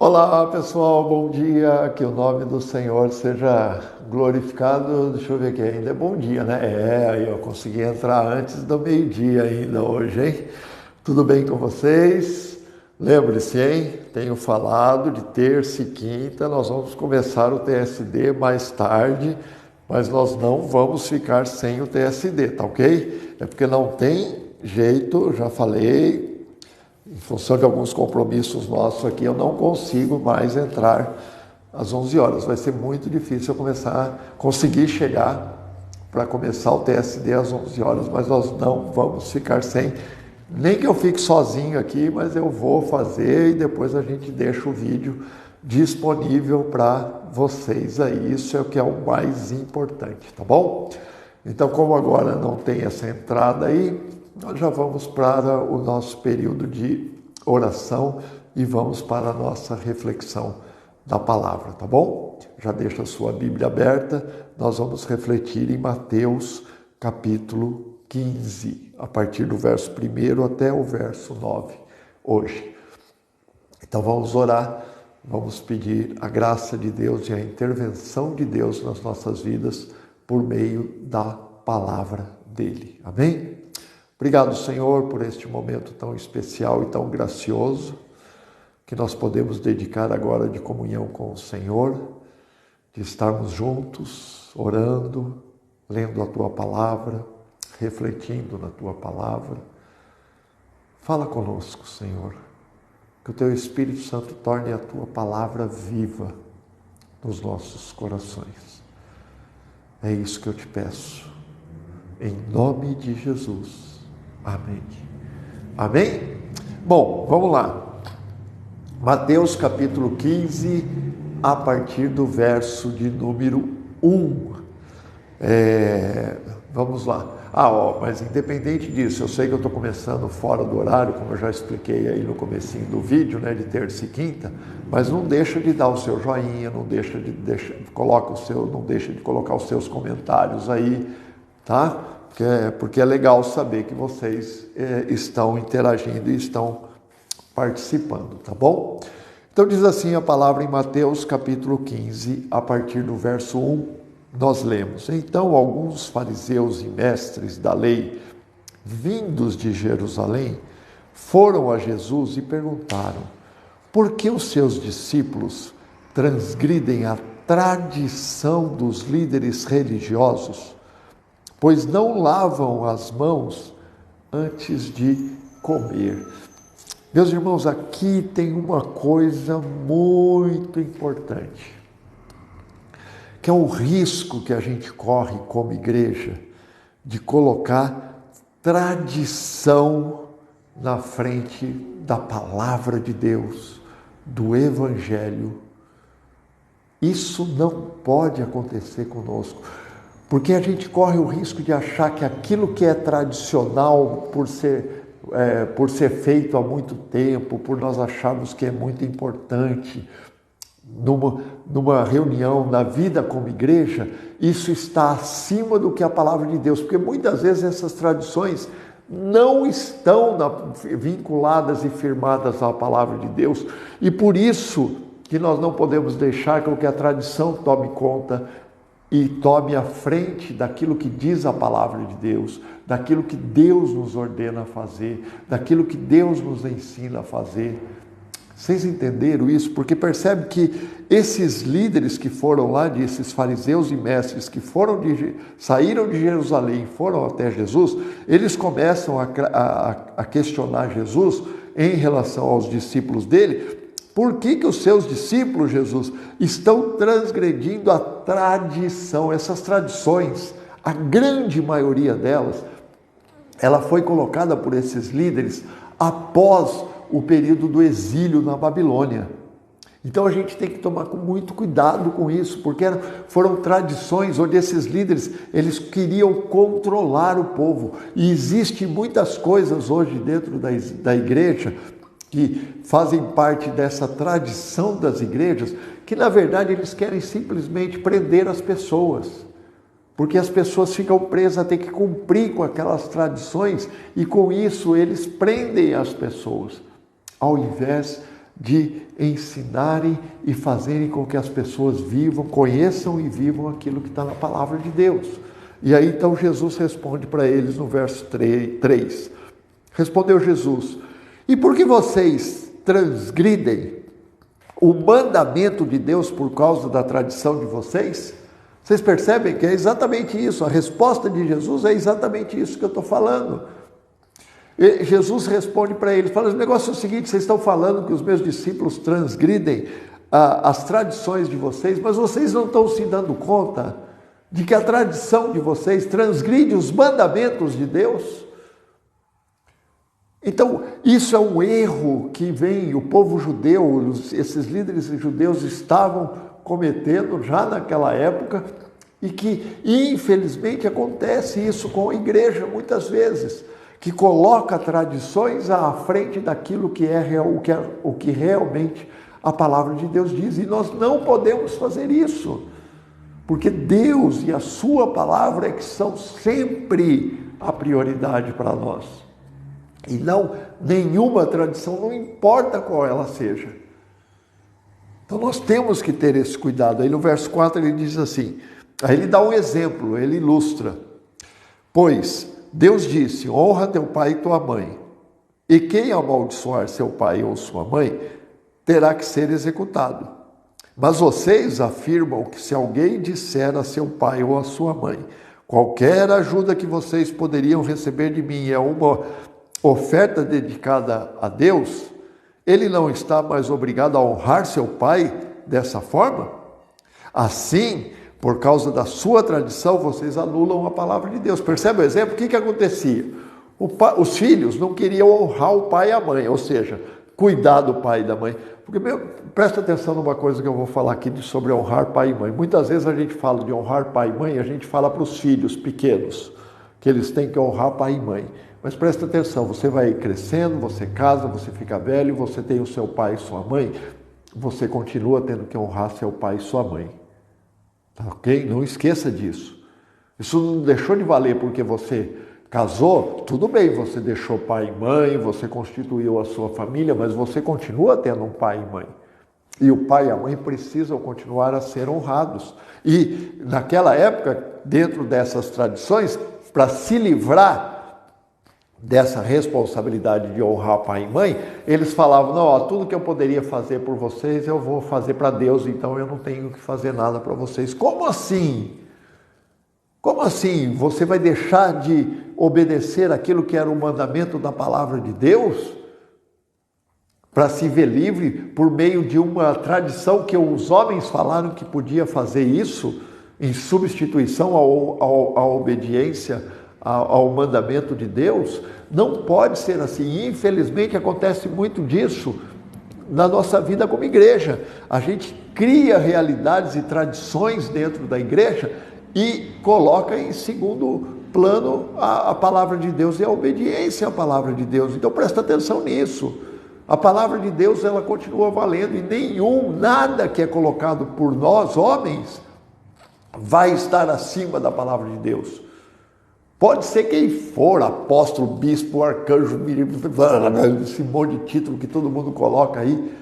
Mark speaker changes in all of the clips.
Speaker 1: Olá pessoal, bom dia, que o nome do Senhor seja glorificado. Deixa eu ver aqui, ainda é bom dia, né? Aí eu consegui entrar antes do meio-dia ainda hoje, hein? Tudo bem com vocês? Lembre-se, hein? Tenho falado de terça e quinta, nós vamos começar o TSD mais tarde, mas nós não vamos ficar sem o TSD, tá ok? É porque não tem jeito, já falei. Em função de alguns compromissos nossos aqui, eu não consigo mais entrar às 11 horas. Vai ser muito difícil eu conseguir chegar para começar o TSD às 11 horas, mas nós não vamos ficar sem. Nem que eu fique sozinho aqui, mas eu vou fazer e depois a gente deixa o vídeo disponível para vocês aí. Isso é o que é o mais importante, tá bom? Então, como agora não tem essa entrada aí, nós já vamos para o nosso período de oração e vamos para a nossa reflexão da palavra, tá bom? Já deixa a sua Bíblia aberta, nós vamos refletir em Mateus capítulo 15, a partir do verso 1 até o verso 9, hoje. Então vamos orar, vamos pedir a graça de Deus e a intervenção de Deus nas nossas vidas por meio da palavra dele. Amém? Obrigado, Senhor, por este momento tão especial e tão gracioso que nós podemos dedicar agora de comunhão com o Senhor, de estarmos juntos, orando, lendo a Tua palavra, refletindo na Tua palavra. Fala conosco, Senhor, que o Teu Espírito Santo torne a Tua palavra viva nos nossos corações. É isso que eu te peço, em nome de Jesus. Amém. Amém? Bom, vamos lá. Mateus capítulo 15, a partir do verso de número 1. Vamos lá. Mas independente disso, eu sei que eu estou começando fora do horário, como eu já expliquei aí no comecinho do vídeo, né, de terça e quinta, mas não deixa de dar o seu joinha, não deixa de colocar os seus comentários aí, tá? Porque é legal saber que vocês estão interagindo e estão participando, tá bom? Então diz assim a palavra em Mateus capítulo 15, a partir do verso 1, nós lemos: Então alguns fariseus e mestres da lei, vindos de Jerusalém, foram a Jesus e perguntaram: por que os seus discípulos transgridem a tradição dos líderes religiosos, pois não lavam as mãos antes de comer? Meus irmãos, aqui tem uma coisa muito importante, que é o risco que a gente corre como igreja de colocar tradição na frente da palavra de Deus, do Evangelho. Isso não pode acontecer conosco. Porque a gente corre o risco de achar que aquilo que é tradicional, por ser feito há muito tempo, por nós acharmos que é muito importante, numa reunião, na vida como igreja, isso está acima do que a palavra de Deus. Porque muitas vezes essas tradições não estão vinculadas e firmadas à palavra de Deus. E por isso que nós não podemos deixar que a tradição tome conta e tome a frente daquilo que diz a palavra de Deus, daquilo que Deus nos ordena a fazer, daquilo que Deus nos ensina a fazer. Vocês entenderam isso? Porque percebe que esses líderes que foram lá, esses fariseus e mestres que saíram de Jerusalém e foram até Jesus, eles começam a questionar Jesus em relação aos discípulos dele. Por que os seus discípulos, Jesus, estão transgredindo a tradição? Essas tradições, a grande maioria delas, ela foi colocada por esses líderes após o período do exílio na Babilônia. Então a gente tem que tomar muito cuidado com isso, porque foram tradições onde esses líderes, eles queriam controlar o povo. E existem muitas coisas hoje dentro da igreja que fazem parte dessa tradição das igrejas, que na verdade eles querem simplesmente prender as pessoas, porque as pessoas ficam presas a ter que cumprir com aquelas tradições e com isso eles prendem as pessoas, ao invés de ensinarem e fazerem com que as pessoas vivam, conheçam e vivam aquilo que está na palavra de Deus. E aí então Jesus responde para eles no verso 3. Respondeu Jesus: e por que vocês transgridem o mandamento de Deus por causa da tradição de vocês? Vocês percebem que é exatamente isso, a resposta de Jesus é exatamente isso que eu estou falando. E Jesus responde para eles, fala, o negócio é o seguinte, vocês estão falando que os meus discípulos transgridem as tradições de vocês, mas vocês não estão se dando conta de que a tradição de vocês transgride os mandamentos de Deus? Então, isso é um erro que vem, o povo judeu, esses líderes judeus estavam cometendo já naquela época e que, infelizmente, acontece isso com a igreja muitas vezes, que coloca tradições à frente daquilo que é o que realmente a palavra de Deus diz. E nós não podemos fazer isso, porque Deus e a sua palavra é que são sempre a prioridade para nós. E não nenhuma tradição, não importa qual ela seja. Então nós temos que ter esse cuidado. Aí no verso 4 ele diz assim, aí ele dá um exemplo, ele ilustra. Pois Deus disse, honra teu pai e tua mãe, e quem amaldiçoar seu pai ou sua mãe, terá que ser executado. Mas vocês afirmam que se alguém disser a seu pai ou a sua mãe, qualquer ajuda que vocês poderiam receber de mim é uma oferta dedicada a Deus, ele não está mais obrigado a honrar seu pai dessa forma? Assim, por causa da sua tradição, vocês anulam a palavra de Deus. Percebe o exemplo? O que acontecia? Os filhos não queriam honrar o pai e a mãe, ou seja, cuidar do pai e da mãe. Porque, presta atenção numa coisa que eu vou falar aqui sobre honrar pai e mãe. Muitas vezes a gente fala de honrar pai e mãe, a gente fala para os filhos pequenos, que eles têm que honrar pai e mãe. Mas presta atenção, você vai crescendo, você casa, você fica velho, você tem o seu pai e sua mãe, você continua tendo que honrar seu pai e sua mãe. Tá ok? Não esqueça disso. Isso não deixou de valer porque você casou, tudo bem, você deixou pai e mãe, você constituiu a sua família, mas você continua tendo um pai e mãe. E o pai e a mãe precisam continuar a ser honrados. E naquela época, dentro dessas tradições, para se livrar dessa responsabilidade de honrar pai e mãe, eles falavam, não, ó, tudo que eu poderia fazer por vocês, eu vou fazer para Deus, então eu não tenho que fazer nada para vocês. Como assim? Como assim? Você vai deixar de obedecer aquilo que era o mandamento da palavra de Deus para se ver livre por meio de uma tradição que os homens falaram que podia fazer isso em substituição à obediência ao mandamento de Deus? Não pode ser assim. Infelizmente acontece muito disso na nossa vida como igreja. A gente cria realidades e tradições dentro da igreja e coloca em segundo plano a palavra de Deus e a obediência à palavra de Deus. Então presta atenção nisso. A palavra de Deus, ela continua valendo e nada que é colocado por nós, homens, vai estar acima da palavra de Deus. Pode ser quem for, apóstolo, bispo, arcanjo, esse monte de título que todo mundo coloca aí.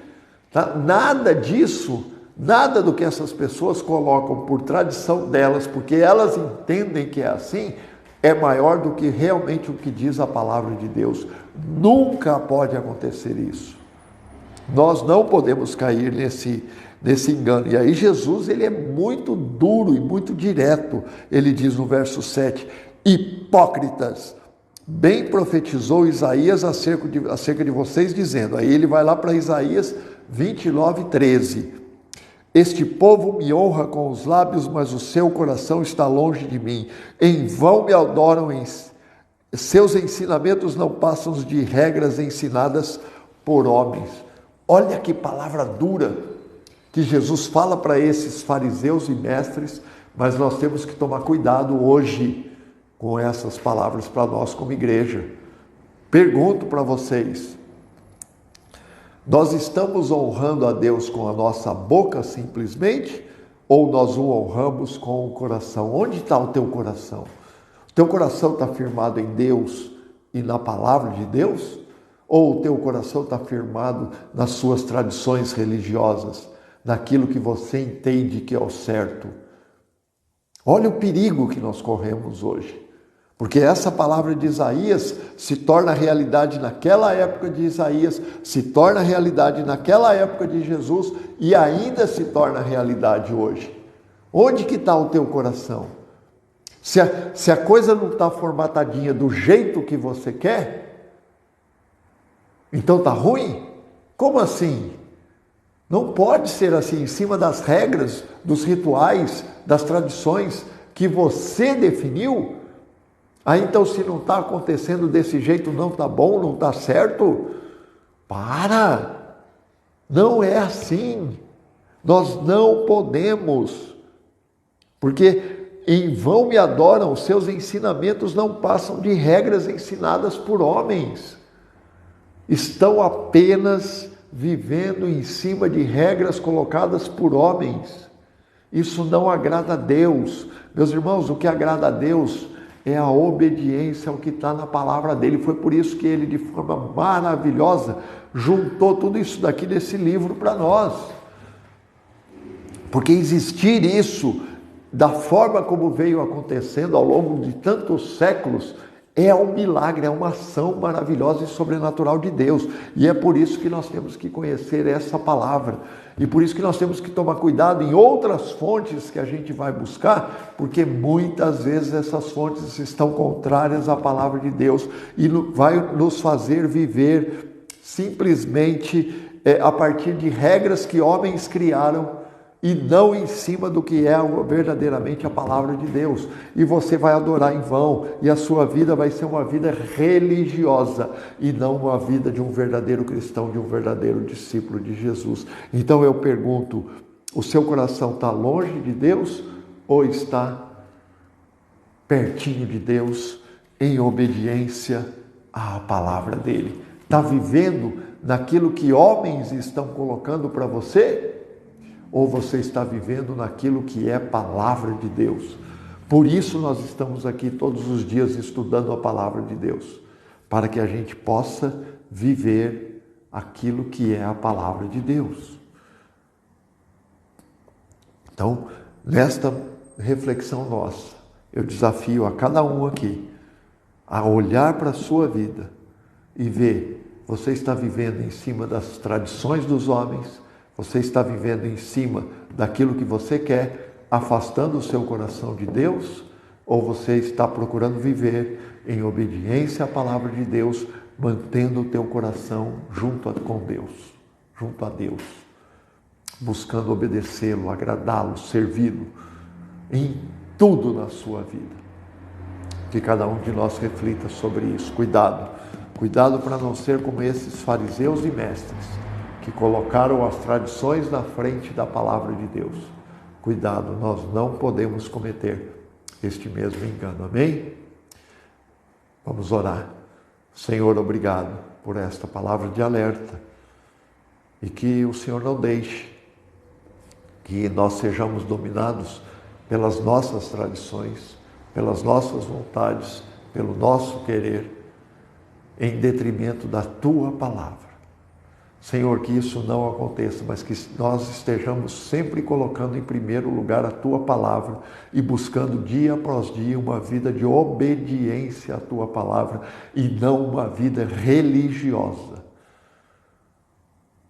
Speaker 1: Tá? Nada disso, nada do que essas pessoas colocam por tradição delas, porque elas entendem que é assim, é maior do que realmente o que diz a palavra de Deus. Nunca pode acontecer isso. Nós não podemos cair nesse engano. E aí Jesus, ele é muito duro e muito direto. Ele diz no verso 7, hipócritas, bem profetizou Isaías acerca de vocês, dizendo, aí ele vai lá para Isaías 29:13, este povo me honra com os lábios, mas o seu coração está longe de mim, em vão me adoram, seus ensinamentos não passam de regras ensinadas por homens. Olha que palavra dura que Jesus fala para esses fariseus e mestres, mas nós temos que tomar cuidado hoje com essas palavras para nós como igreja. Pergunto para vocês, nós estamos honrando a Deus com a nossa boca simplesmente, ou nós o honramos com o coração? Onde está o teu coração? O teu coração está firmado em Deus e na palavra de Deus? Ou o teu coração está firmado nas suas tradições religiosas, naquilo que você entende que é o certo? Olha o perigo que nós corremos hoje. Porque essa palavra de Isaías se torna realidade naquela época de Isaías, se torna realidade naquela época de Jesus e ainda se torna realidade hoje. Onde que está o teu coração? Se a coisa não está formatadinha do jeito que você quer, então está ruim? Como assim? Não pode ser assim, em cima das regras, dos rituais, das tradições que você definiu. Aí então, se não está acontecendo desse jeito, não está bom, não está certo, para! Não é assim. Nós não podemos, porque em vão me adoram, os seus ensinamentos não passam de regras ensinadas por homens. Estão apenas vivendo em cima de regras colocadas por homens. Isso não agrada a Deus. Meus irmãos, o que agrada a Deus é a obediência ao que está na palavra dele. Foi por isso que ele, de forma maravilhosa, juntou tudo isso daqui nesse livro para nós. Porque existir isso, da forma como veio acontecendo ao longo de tantos séculos, é um milagre, é uma ação maravilhosa e sobrenatural de Deus. E é por isso que nós temos que conhecer essa palavra. E por isso que nós temos que tomar cuidado em outras fontes que a gente vai buscar, porque muitas vezes essas fontes estão contrárias à palavra de Deus e vai nos fazer viver simplesmente a partir de regras que homens criaram e não em cima do que é verdadeiramente a palavra de Deus. E você vai adorar em vão, e a sua vida vai ser uma vida religiosa, e não uma vida de um verdadeiro cristão, de um verdadeiro discípulo de Jesus. Então eu pergunto, o seu coração está longe de Deus ou está pertinho de Deus, em obediência à palavra dele? Está vivendo naquilo que homens estão colocando para você? Ou você está vivendo naquilo que é palavra de Deus? Por isso nós estamos aqui todos os dias estudando a palavra de Deus, para que a gente possa viver aquilo que é a palavra de Deus. Então, nesta reflexão nossa, eu desafio a cada um aqui a olhar para a sua vida e ver, você está vivendo em cima das tradições dos homens, você está vivendo em cima daquilo que você quer, afastando o seu coração de Deus? Ou você está procurando viver em obediência à palavra de Deus, mantendo o teu coração junto com Deus, junto a Deus, buscando obedecê-lo, agradá-lo, servi-lo em tudo na sua vida? Que cada um de nós reflita sobre isso. Cuidado para não ser como esses fariseus e mestres, que colocaram as tradições na frente da palavra de Deus. Cuidado, nós não podemos cometer este mesmo engano. Amém? Vamos orar. Senhor, obrigado por esta palavra de alerta e que o Senhor não deixe que nós sejamos dominados pelas nossas tradições, pelas nossas vontades, pelo nosso querer, em detrimento da Tua palavra. Senhor, que isso não aconteça, mas que nós estejamos sempre colocando em primeiro lugar a Tua palavra e buscando dia após dia uma vida de obediência à Tua palavra e não uma vida religiosa,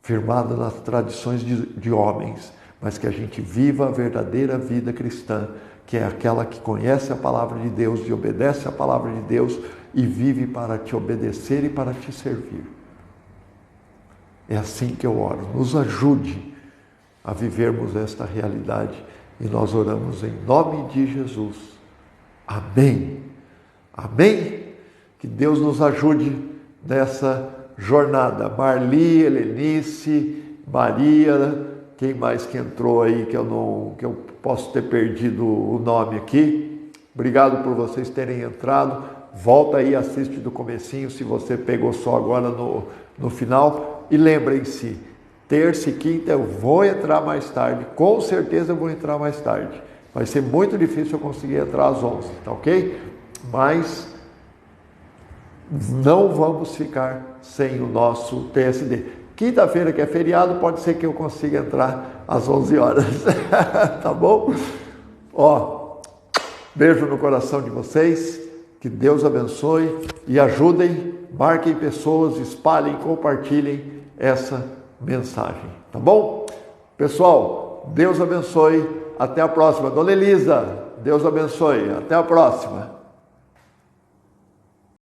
Speaker 1: firmada nas tradições de homens, mas que a gente viva a verdadeira vida cristã, que é aquela que conhece a palavra de Deus e obedece a palavra de Deus e vive para Te obedecer e para Te servir. É assim que eu oro. Nos ajude a vivermos esta realidade e nós oramos em nome de Jesus. Amém. Amém. Que Deus nos ajude nessa jornada. Marli, Helenice, Maria, quem mais que entrou aí que eu posso ter perdido o nome aqui. Obrigado por vocês terem entrado. Volta aí, assiste do comecinho se você pegou só agora no final. E lembrem-se, terça e quinta eu vou entrar mais tarde, com certeza eu vou entrar mais tarde. Vai ser muito difícil eu conseguir entrar às 11, tá ok? Mas não vamos ficar sem o nosso TSD. Quinta-feira, que é feriado, pode ser que eu consiga entrar às 11 horas. Tá bom? Ó, beijo no coração de vocês. Que Deus abençoe e ajudem, marquem pessoas, espalhem, compartilhem essa mensagem. Tá bom? Pessoal, Deus abençoe. Até a próxima. Dona Elisa, Deus abençoe. Até a próxima.